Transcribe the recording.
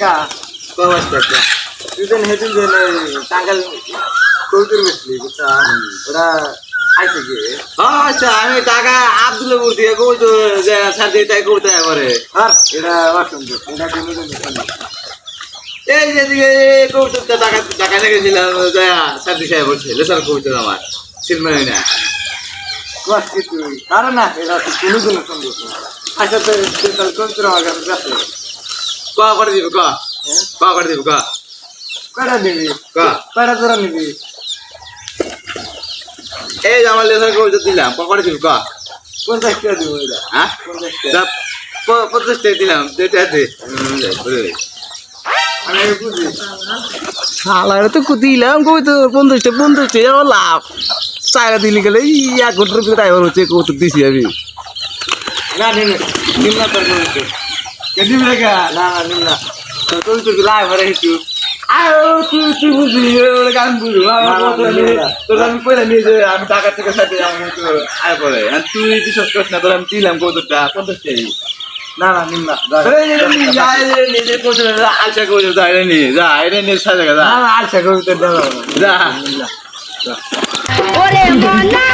টাকা কমাস টাকা তুই যেন হেঁটে যে টাঙ্গাল কৌতুর বেশলি বুঝছা ওরা আইসে গিয়ে আচ্ছা আমি টাকা আব্দুল্লাপুর দিয়ে কইতো যে সাথে তাই করতে পারে আর এটা বাসন্ত এটা তুমি এই যে দিকে কৌতুকটা টাকা টাকা লেগেছিলাম সাথে সাহেব বলছে লেসার কৌতুক আমার সিলমানি না বাস কি তুই আরে না এটা তুই কোনো সন্দেহ আচ্ছা তো কৌতুর আমার কাছে যাচ্ছে ক করে দিব ক করে দিব ক কয়টা নিবি ক কয়টা তোরা নিবি এই যে আমার লেসার কৌতুক দিলাম ক করে দিব ক 50 টাকা দিব এটা হ্যাঁ 50 টাকা 50 টাকা দিলাম যেটা দে আমি বুঝি শালারে তো দিলাম কই তো 50 টাকা আমার লাভ চাইরা দিলি গেলে 1 ঘন্টার ভিতরে ড্রাইভার হচ্ছে কৌতুক দিছি আমি না নিম না তোর কৌতুক কে দিবি রেখা না নিম না তোর কৌতুক লাই ভরে হিটু তুই বুঝলি ওরা গান বুঝবো তোর আমি কইলাম যে আমি টাকা থেকে সাথে আমি তো আয় পরে আর তুই বিশ্বাস করিস না তোর আমি দিলাম কৌতুকটা 50 টাকা না নিম না নিজে কৌতুক আলসা কৌতুক যা এটা নিয়ে যা এটা নিয়ে সাজা যা আচ্ছা কৌতুক দেওয়া যা নিম না ওরে মনা